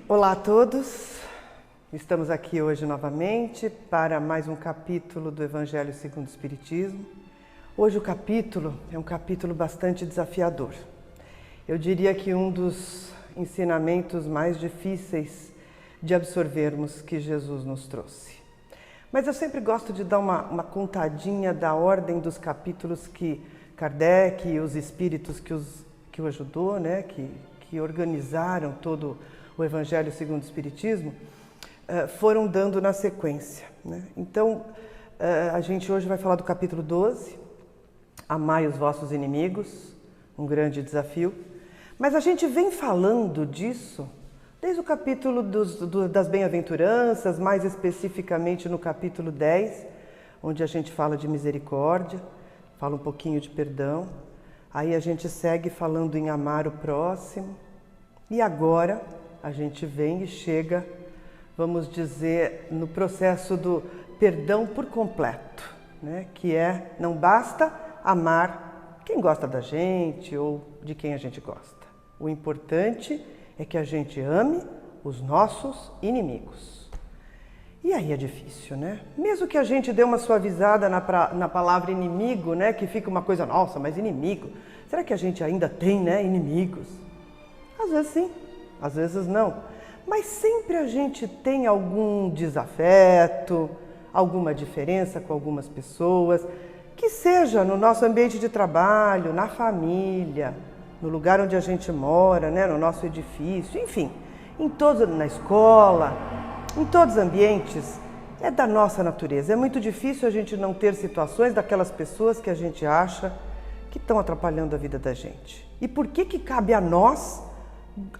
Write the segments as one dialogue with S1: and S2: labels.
S1: Olá a todos, estamos aqui hoje novamente para mais um capítulo do Evangelho segundo o Espiritismo. Hoje o capítulo é um capítulo bastante desafiador. Eu diria que um dos ensinamentos mais difíceis de absorvermos que Jesus nos trouxe. Mas eu sempre gosto de dar uma contadinha da ordem dos capítulos que Kardec e os espíritos que o ajudou, né, que organizaram todo o Evangelho segundo o Espiritismo, foram dando na sequência, né? Então, a gente hoje vai falar do capítulo 12, Amai os vossos inimigos, um grande desafio. Mas a gente vem falando disso desde o capítulo das bem-aventuranças, mais especificamente no capítulo 10, onde a gente fala de misericórdia, fala um pouquinho de perdão. Aí a gente segue falando em amar o próximo. E agora a gente vem e chega, vamos dizer, no processo do perdão por completo, né? Que é, não basta amar quem gosta da gente ou de quem a gente gosta. O importante é que a gente ame os nossos inimigos. E aí é difícil, né? Mesmo que a gente dê uma suavizada na palavra inimigo, né? Que fica uma coisa, nossa, mas inimigo. Será que a gente ainda tem, né, inimigos? Às vezes sim, às vezes não. Mas sempre a gente tem algum desafeto, alguma diferença com algumas pessoas, que seja no nosso ambiente de trabalho, na família, no lugar onde a gente mora, né, no nosso edifício, enfim, na escola, em todos os ambientes, é da nossa natureza. É muito difícil a gente não ter situações daquelas pessoas que a gente acha que estão atrapalhando a vida da gente. E por que cabe a nós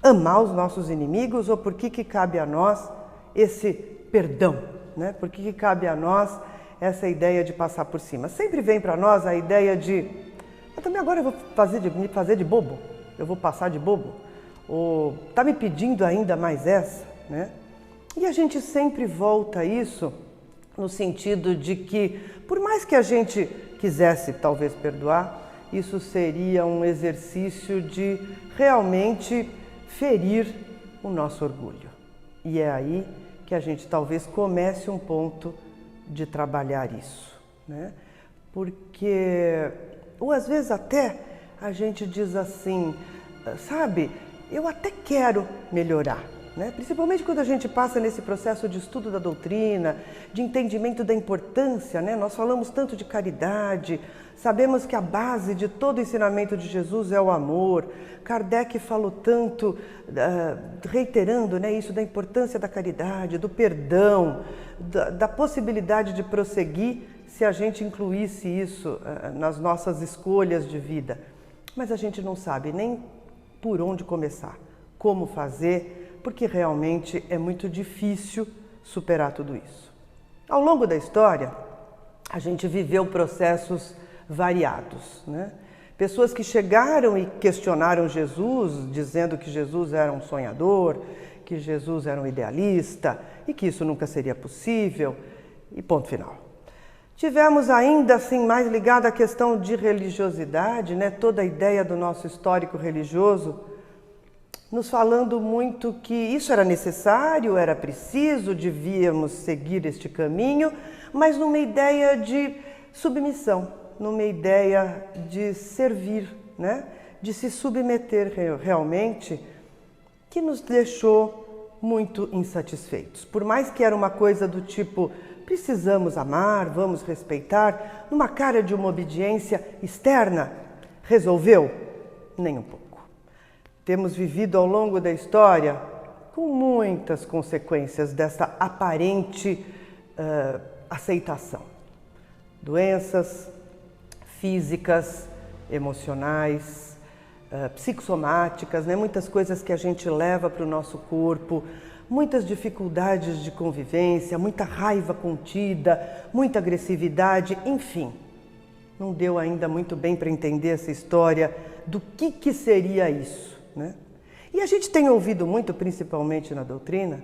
S1: amar os nossos inimigos, ou por que cabe a nós esse perdão, né? Por que cabe a nós essa ideia de passar por cima? Sempre vem para nós a ideia de, mas também agora eu vou me fazer de bobo, eu vou passar de bobo, ou tá me pedindo ainda mais essa, né? E a gente sempre volta a isso no sentido de que, por mais que a gente quisesse talvez perdoar, isso seria um exercício de realmente ferir o nosso orgulho. E é aí que a gente talvez comece um ponto de trabalhar isso, né? Porque, ou às vezes até a gente diz assim, sabe, eu até quero melhorar, né? Principalmente quando a gente passa nesse processo de estudo da doutrina, de entendimento da importância, né? Nós falamos tanto de caridade, sabemos que a base de todo o ensinamento de Jesus é o amor. Kardec falou tanto, reiterando, né, isso da importância da caridade, do perdão, da possibilidade de prosseguir se a gente incluísse isso nas nossas escolhas de vida. Mas a gente não sabe nem por onde começar, como fazer, porque realmente é muito difícil superar tudo isso. Ao longo da história, a gente viveu processos variados, né? Pessoas que chegaram e questionaram Jesus, dizendo que Jesus era um sonhador, que Jesus era um idealista e que isso nunca seria possível, e ponto final. Tivemos ainda assim mais ligado à questão de religiosidade, né? Toda a ideia do nosso histórico religioso, nos falando muito que isso era necessário, era preciso, devíamos seguir este caminho, mas numa ideia de submissão, numa ideia de servir, né? De se submeter realmente, que nos deixou muito insatisfeitos. Por mais que era uma coisa do tipo, precisamos amar, vamos respeitar, numa cara de uma obediência externa, resolveu? Nem um pouco. Temos vivido ao longo da história com muitas consequências dessa aparente aceitação. Doenças físicas, emocionais, psicossomáticas, né? Muitas coisas que a gente leva para o nosso corpo, muitas dificuldades de convivência, muita raiva contida, muita agressividade, enfim. Não deu ainda muito bem para entender essa história do que seria isso, né? E a gente tem ouvido muito, principalmente na doutrina,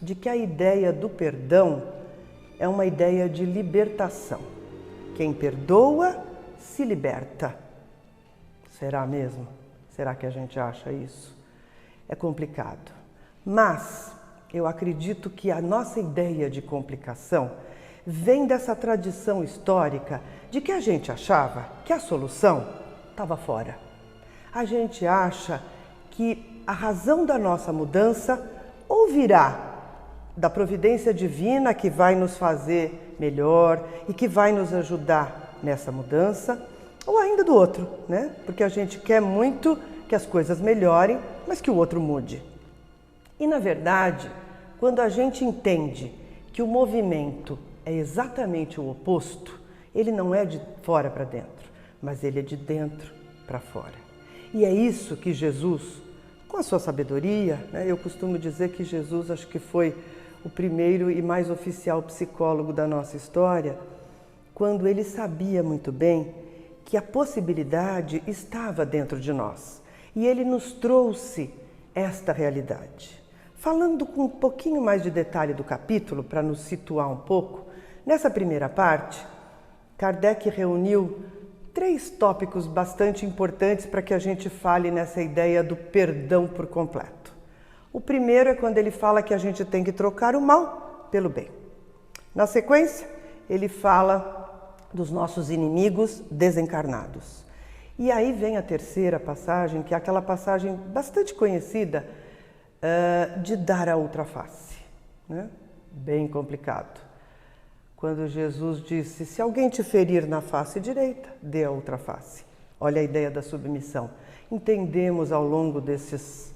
S1: de que a ideia do perdão é uma ideia de libertação. Quem perdoa se liberta. Será mesmo? Será que a gente acha isso? É complicado. Mas eu acredito que a nossa ideia de complicação vem dessa tradição histórica de que a gente achava que a solução estava fora. A gente acha que a razão da nossa mudança ou virá da providência divina que vai nos fazer melhor e que vai nos ajudar nessa mudança, ou ainda do outro, né? Porque a gente quer muito que as coisas melhorem, mas que o outro mude. E na verdade, quando a gente entende que o movimento é exatamente o oposto, ele não é de fora para dentro, mas ele é de dentro para fora. E é isso que Jesus, com a sua sabedoria, né? Eu costumo dizer que Jesus acho que foi o primeiro e mais oficial psicólogo da nossa história, quando ele sabia muito bem que a possibilidade estava dentro de nós. E ele nos trouxe esta realidade. Falando com um pouquinho mais de detalhe do capítulo, para nos situar um pouco, nessa primeira parte, Kardec reuniu 3 tópicos bastante importantes para que a gente fale nessa ideia do perdão por completo. O primeiro é quando ele fala que a gente tem que trocar o mal pelo bem. Na sequência, ele fala dos nossos inimigos desencarnados. E aí vem a terceira passagem, que é aquela passagem bastante conhecida de dar a outra face, né? Bem complicado. Quando Jesus disse, se alguém te ferir na face direita, dê a outra face. Olha a ideia da submissão. Entendemos ao longo desses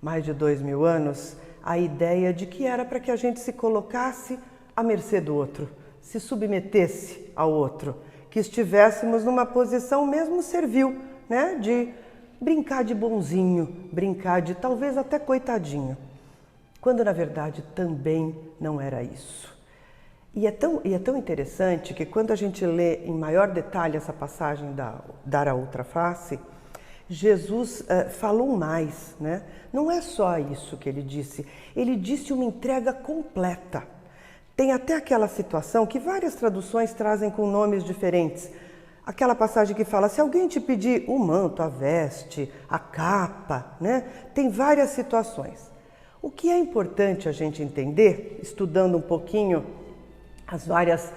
S1: mais de 2000 anos, a ideia de que era para que a gente se colocasse à mercê do outro, se submetesse ao outro, que estivéssemos numa posição mesmo servil, né? De brincar de bonzinho, brincar de talvez até coitadinho, quando na verdade também não era isso. E é tão interessante que quando a gente lê em maior detalhe essa passagem da dar a outra face, Jesus falou mais, né? Não é só isso que ele disse uma entrega completa. Tem até aquela situação que várias traduções trazem com nomes diferentes. Aquela passagem que fala, se alguém te pedir o manto, a veste, a capa, né? Tem várias situações. O que é importante a gente entender, estudando um pouquinho as várias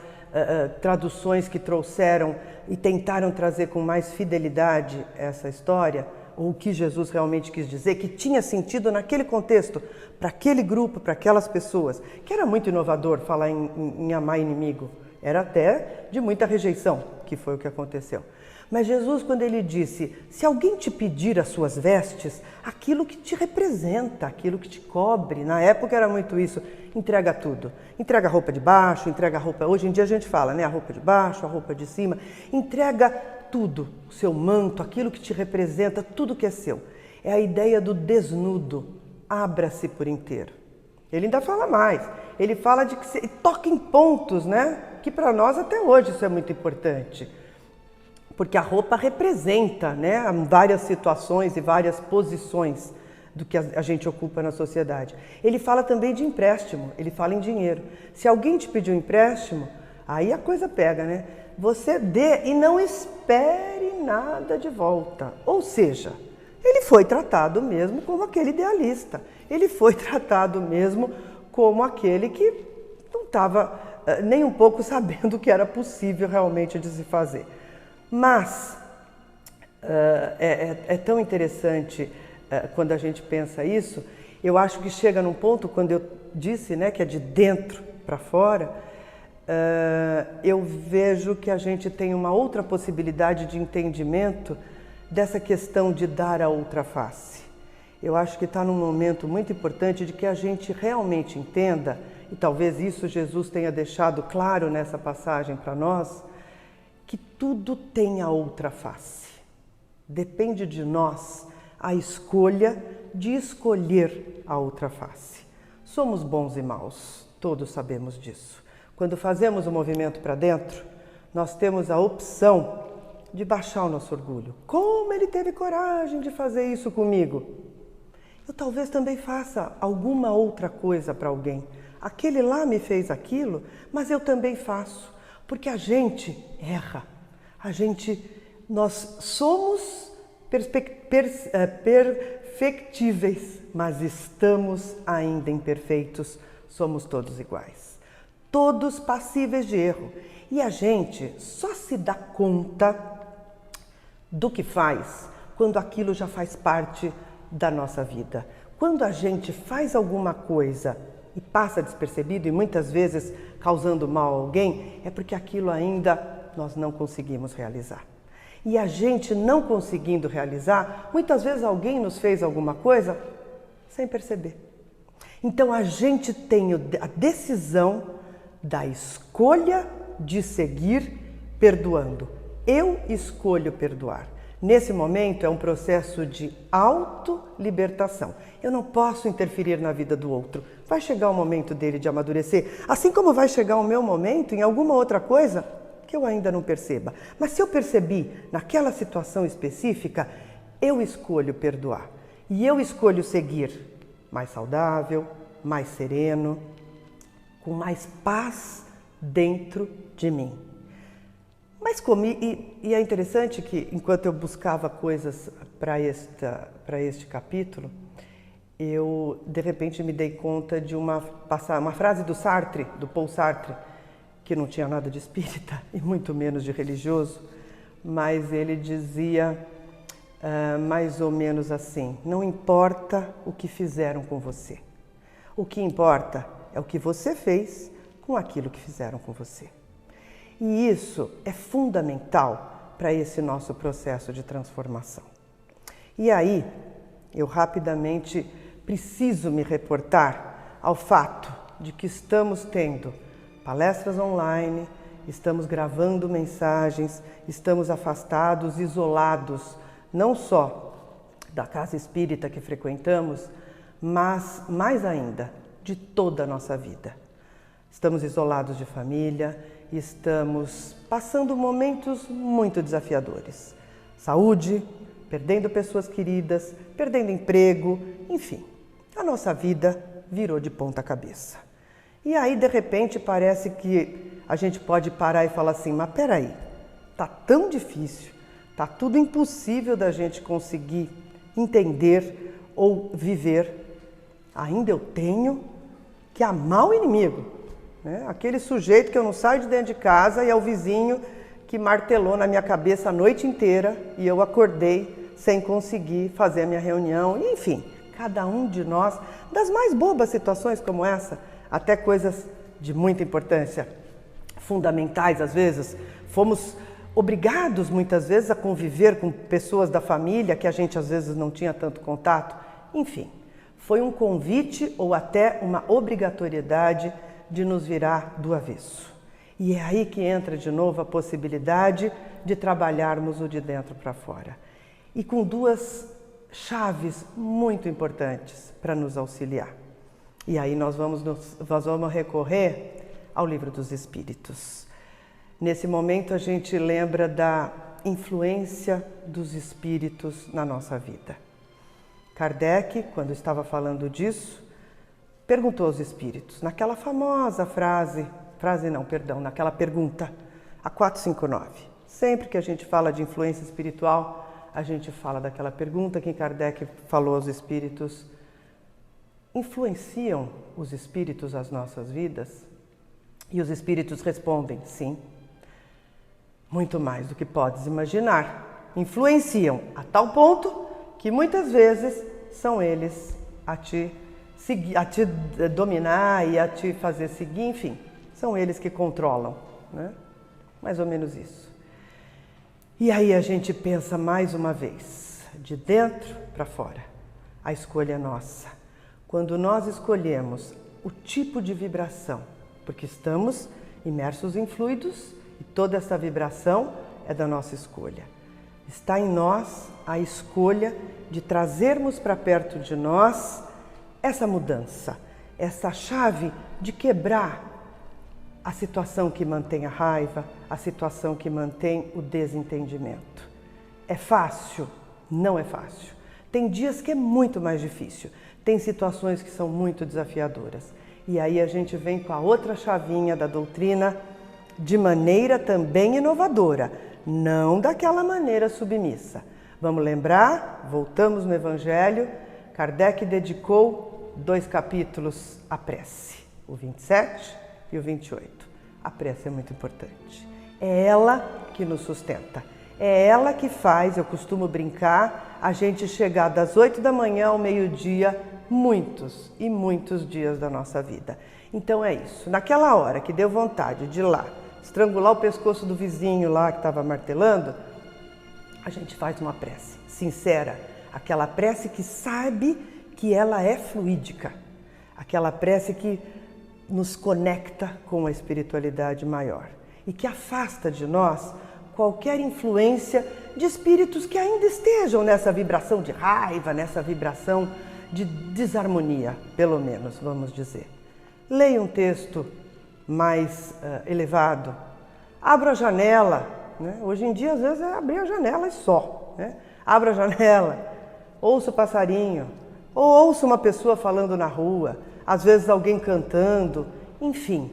S1: traduções que trouxeram e tentaram trazer com mais fidelidade essa história, ou o que Jesus realmente quis dizer, que tinha sentido naquele contexto, para aquele grupo, para aquelas pessoas, que era muito inovador falar em amar inimigo, era até de muita rejeição, que foi o que aconteceu. Mas Jesus, quando ele disse, se alguém te pedir as suas vestes, aquilo que te representa, aquilo que te cobre, na época era muito isso, entrega tudo. Entrega a roupa de baixo, entrega a roupa, hoje em dia a gente fala, né? A roupa de baixo, a roupa de cima, entrega tudo, o seu manto, aquilo que te representa, tudo que é seu. É a ideia do desnudo, abra-se por inteiro. Ele ainda fala mais, ele fala de que se toca em pontos, né? Que para nós até hoje isso é muito importante. Porque a roupa representa, né, várias situações e várias posições do que a gente ocupa na sociedade. Ele fala também de empréstimo, ele fala em dinheiro. Se alguém te pedir um empréstimo, aí a coisa pega, né? Você dê e não espere nada de volta. Ou seja, ele foi tratado mesmo como aquele idealista. Ele foi tratado mesmo como aquele que não estava nem um pouco sabendo o que era possível realmente de se fazer. Mas é tão interessante quando a gente pensa isso, eu acho que chega num ponto, quando eu disse, né, que é de dentro para fora, eu vejo que a gente tem uma outra possibilidade de entendimento dessa questão de dar a outra face. Eu acho que está num momento muito importante de que a gente realmente entenda, e talvez isso Jesus tenha deixado claro nessa passagem para nós, que tudo tem a outra face. Depende de nós a escolha de escolher a outra face. Somos bons e maus, todos sabemos disso. Quando fazemos o movimento para dentro, nós temos a opção de baixar o nosso orgulho. Como ele teve coragem de fazer isso comigo? Eu talvez também faça alguma outra coisa para alguém. Aquele lá me fez aquilo, mas eu também faço. Porque a gente erra, nós somos perfectíveis, mas estamos ainda imperfeitos, somos todos iguais. Todos passíveis de erro. E a gente só se dá conta do que faz quando aquilo já faz parte da nossa vida. Quando a gente faz alguma coisa e passa despercebido e muitas vezes causando mal a alguém, é porque aquilo ainda nós não conseguimos realizar. E a gente não conseguindo realizar, muitas vezes alguém nos fez alguma coisa sem perceber. Então a gente tem a decisão da escolha de seguir perdoando. Eu escolho perdoar. Nesse momento é um processo de autolibertação. Eu não posso interferir na vida do outro. Vai chegar o momento dele de amadurecer, assim como vai chegar o meu momento em alguma outra coisa que eu ainda não perceba. Mas se eu percebi naquela situação específica, eu escolho perdoar. E eu escolho seguir mais saudável, mais sereno, com mais paz dentro de mim. Mas é interessante que, enquanto eu buscava coisas para este capítulo, eu, de repente, me dei conta de uma frase do Sartre, do Paul Sartre, que não tinha nada de espírita e muito menos de religioso, mas ele dizia mais ou menos assim: não importa o que fizeram com você, o que importa é o que você fez com aquilo que fizeram com você. E isso é fundamental para esse nosso processo de transformação. E aí, eu rapidamente preciso me reportar ao fato de que estamos tendo palestras online, estamos gravando mensagens, estamos afastados, isolados, não só da casa espírita que frequentamos, mas mais ainda de toda a nossa vida. Estamos isolados de família, estamos passando momentos muito desafiadores. Saúde, perdendo pessoas queridas, perdendo emprego, enfim, a nossa vida virou de ponta cabeça. E aí, de repente, parece que a gente pode parar e falar assim: mas peraí, tá tão difícil, tá tudo impossível da gente conseguir entender ou viver. Ainda eu tenho que amar o inimigo, né? Aquele sujeito que eu não saio de dentro de casa e é o vizinho que martelou na minha cabeça a noite inteira e eu acordei sem conseguir fazer a minha reunião. E, enfim, cada um de nós, das mais bobas situações como essa, até coisas de muita importância, fundamentais às vezes, fomos obrigados muitas vezes a conviver com pessoas da família que a gente às vezes não tinha tanto contato. Enfim, foi um convite ou até uma obrigatoriedade de nos virar do avesso. E é aí que entra de novo a possibilidade de trabalharmos o de dentro para fora. E com duas chaves muito importantes para nos auxiliar. E aí nós vamos recorrer ao Livro dos Espíritos. Nesse momento a gente lembra da influência dos espíritos na nossa vida. Kardec, quando estava falando disso, perguntou aos espíritos, naquela famosa naquela pergunta, a 459. Sempre que a gente fala de influência espiritual, a gente fala daquela pergunta que Kardec falou aos espíritos: influenciam os espíritos as nossas vidas? E os espíritos respondem: sim, muito mais do que podes imaginar. Influenciam a tal ponto que muitas vezes são eles a te dominar e a te fazer seguir, enfim, são eles que controlam, né? Mais ou menos isso. E aí a gente pensa mais uma vez, de dentro para fora, a escolha é nossa. Quando nós escolhemos o tipo de vibração, porque estamos imersos em fluidos e toda essa vibração é da nossa escolha. Está em nós a escolha de trazermos para perto de nós essa mudança, essa chave de quebrar a situação que mantém a raiva, a situação que mantém o desentendimento. É fácil? Não é fácil. Tem dias que é muito mais difícil, tem situações que são muito desafiadoras. E aí a gente vem com a outra chavinha da doutrina de maneira também inovadora, não daquela maneira submissa. Vamos lembrar, voltamos no Evangelho, Kardec dedicou 2 capítulos à prece, o 27 e o 28. A prece é muito importante. É ela que nos sustenta. É ela que faz, eu costumo brincar, a gente chegar das 8 da manhã ao meio-dia, muitos e muitos dias da nossa vida. Então é isso. Naquela hora que deu vontade de ir lá, estrangular o pescoço do vizinho lá que estava martelando, a gente faz uma prece sincera, aquela prece que sabe que ela é fluídica, aquela prece que nos conecta com a espiritualidade maior e que afasta de nós qualquer influência de espíritos que ainda estejam nessa vibração de raiva, nessa vibração de desarmonia, pelo menos, vamos dizer. Leia um texto mais elevado, abra a janela, né? Hoje em dia, às vezes, é abrir a janela e só, né? Abra a janela, ouça o passarinho, ou ouça uma pessoa falando na rua, às vezes alguém cantando, enfim,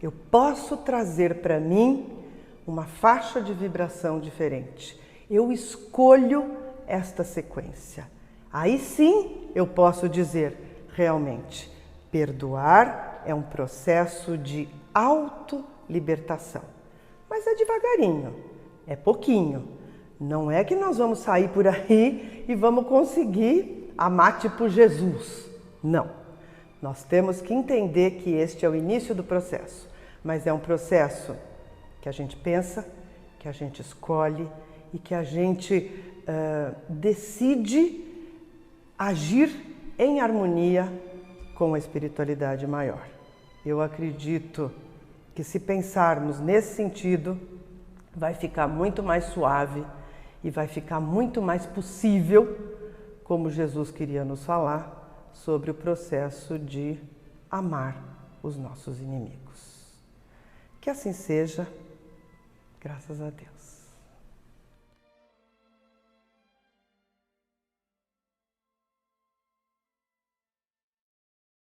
S1: eu posso trazer para mim uma faixa de vibração diferente. Eu escolho esta sequência. Aí sim eu posso dizer, realmente, perdoar é um processo de autolibertação. Mas é devagarinho, é pouquinho. Não é que nós vamos sair por aí e vamos conseguir amar tipo Jesus. Não. Nós temos que entender que este é o início do processo, mas é um processo que a gente pensa, que a gente escolhe e que a gente decide agir em harmonia com a espiritualidade maior. Eu acredito que se pensarmos nesse sentido, vai ficar muito mais suave e vai ficar muito mais possível, como Jesus queria nos falar, sobre o processo de amar os nossos inimigos. Que assim seja, graças a Deus.